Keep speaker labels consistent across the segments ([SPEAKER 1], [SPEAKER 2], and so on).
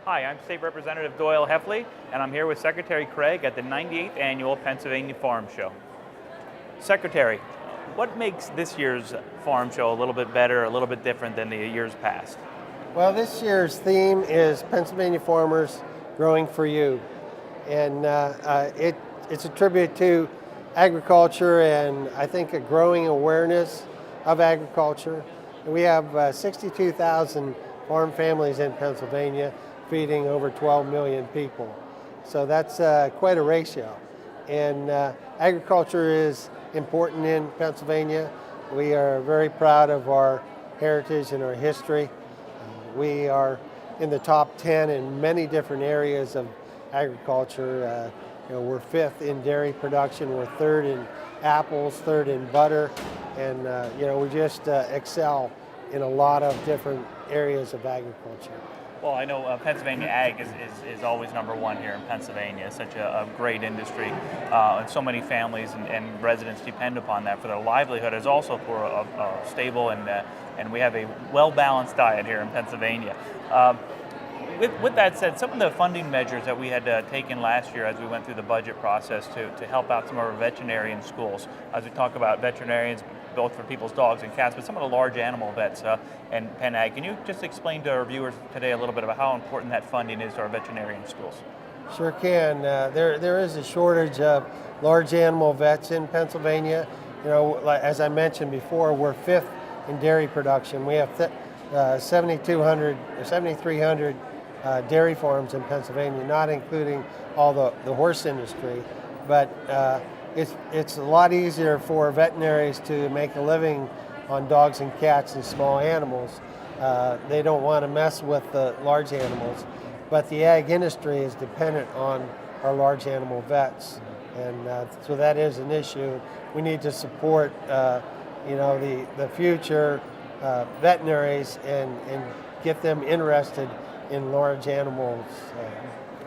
[SPEAKER 1] Hi, I'm State Representative Doyle Heffley, and I'm here with Secretary Greig at the 98th Annual Pennsylvania Farm Show. Secretary, what makes this year's Farm Show a little bit better, a little bit different than the years past?
[SPEAKER 2] Well, this year's theme is Pennsylvania Farmers Growing for You. And it's a tribute to agriculture and I think a growing awareness of agriculture. We have 62,000 farm families in Pennsylvania feeding over 12 million people. So that's quite a ratio. And agriculture is important in Pennsylvania. We are very proud of our heritage and our history. We are in the top 10 in many different areas of agriculture. We're fifth in dairy production, we're third in apples, third in butter, and we just excel in a lot of different areas of agriculture.
[SPEAKER 1] Well, I know Pennsylvania ag is always number one here in Pennsylvania. It's such a great industry, and so many families and residents depend upon that for their livelihood, as also for a stable and we have a well-balanced diet here in Pennsylvania. With that said, some of the funding measures that we had taken last year as we went through the budget process to help out some of our veterinarian schools, as we talk about veterinarians both for people's dogs and cats, but some of the large animal vets and Penn Ag. Can you just explain to our viewers today a little bit about how important that funding is to our veterinarian schools?
[SPEAKER 2] Sure can. There is a shortage of large animal vets in Pennsylvania. As I mentioned before, we're fifth in dairy production. We have 7,300 dairy farms in Pennsylvania, not including all the horse industry. But it's a lot easier for veterinaries to make a living on dogs and cats and small animals. They don't want to mess with the large animals, but the ag industry is dependent on our large animal vets, and so that is an issue. We need to support the future veterinaries and get them interested in large animals.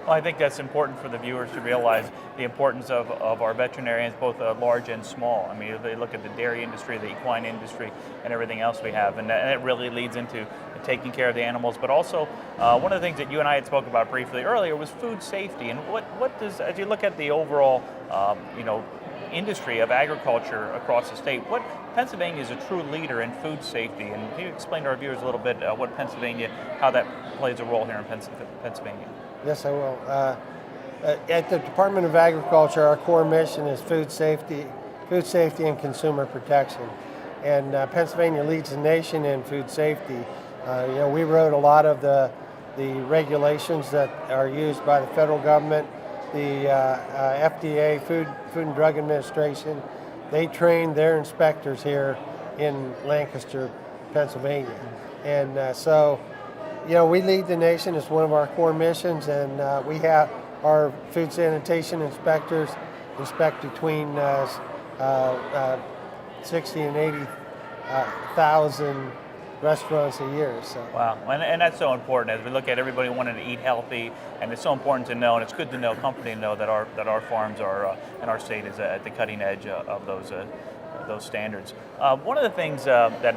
[SPEAKER 1] Well, I think that's important for the viewers to realize the importance of our veterinarians, both large and small. I mean, they look at the dairy industry, the equine industry, and everything else we have, and it really leads into taking care of the animals. But also, one of the things that you and I had spoke about briefly earlier was food safety. And what does, as you look at the overall, industry of agriculture across the state, what Pennsylvania is a true leader in food safety, and can you explain to our viewers a little bit what Pennsylvania, how that plays a role here in Pennsylvania?
[SPEAKER 2] Yes, I will. At the Department of Agriculture, our core mission is food safety and consumer protection. And Pennsylvania leads the nation in food safety. We wrote a lot of the regulations that are used by the federal government, the FDA, Food and Drug Administration. They train their inspectors here in Lancaster, Pennsylvania. And so we lead the nation. It's one of our core missions, and we have our food sanitation inspectors inspect between 60 and 80,000 restaurants a year. So.
[SPEAKER 1] Wow, and that's so important as we look at everybody wanting to eat healthy, and it's so important to know, and it's good to know, comforting to know that our farms are and our state is at the cutting edge of those standards. One of the things that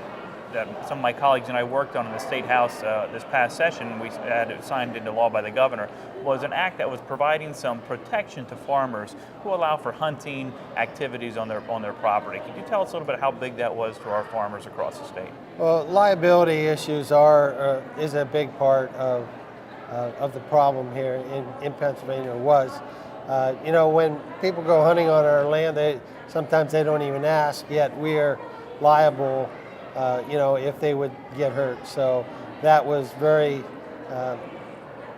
[SPEAKER 1] some of my colleagues and I worked on in the State House this past session, we had it signed into law by the governor, was an act that was providing some protection to farmers who allow for hunting activities on their property. Could you tell us a little bit how big that was to our farmers across the state?
[SPEAKER 2] Well, liability issues is a big part of the problem here in Pennsylvania. When people go hunting on our land, sometimes they don't even ask, yet we are liable if they would get hurt. So that was very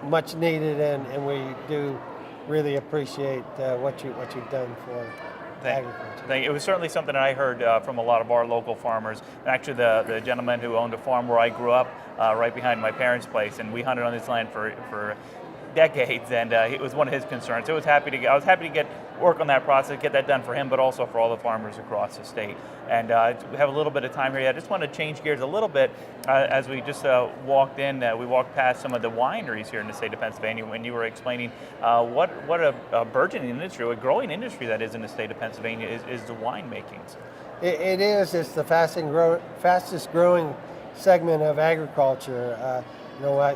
[SPEAKER 2] much needed, and we do really appreciate what you've done for agriculture.
[SPEAKER 1] It was certainly something that I heard from a lot of our local farmers. Actually, the gentleman who owned a farm where I grew up, right behind my parents' place, and we hunted on this land for decades, and it was one of his concerns. I was happy to get work on that process, get that done for him, but also for all the farmers across the state. And we have a little bit of time here. I just want to change gears a little bit as we just walked in. We walked past some of the wineries here in the state of Pennsylvania when you were explaining what a burgeoning industry, a growing industry that is in the state of Pennsylvania is the winemaking.
[SPEAKER 2] It is. It's the fastest growing segment of agriculture.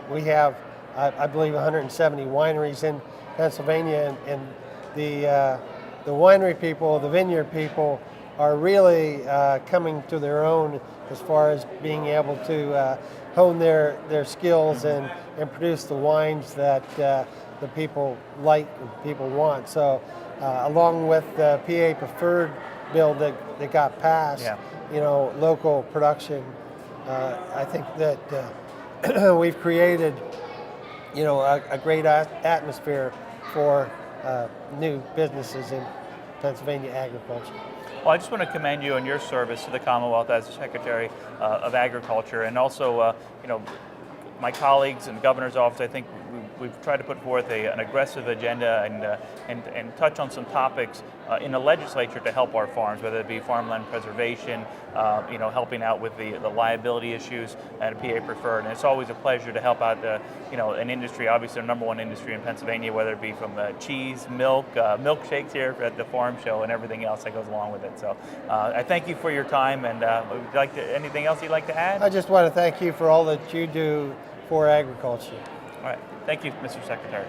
[SPEAKER 2] We have I believe 170 wineries in Pennsylvania, and the winery people, the vineyard people, are really coming to their own as far as being able to hone their skills and produce the wines that the people like and people want. So along with the PA preferred bill that got passed,
[SPEAKER 1] Yeah.
[SPEAKER 2] Local production, I think that we've created a great atmosphere for new businesses in Pennsylvania agriculture.
[SPEAKER 1] Well, I just want to commend you on your service to the Commonwealth as Secretary of Agriculture, and also, my colleagues in the governor's office. I think we've tried to put forth an aggressive agenda and touch on some topics in the legislature to help our farms, whether it be farmland preservation, helping out with the liability issues and PA preferred. And it's always a pleasure to help out an industry, obviously the number one industry in Pennsylvania, whether it be from cheese, milk, milkshakes here at the farm show, and everything else that goes along with it. So I thank you for your time, and anything else you'd like to add?
[SPEAKER 2] I just want to thank you for all that you do for agriculture.
[SPEAKER 1] All right. Thank you, Mr. Secretary.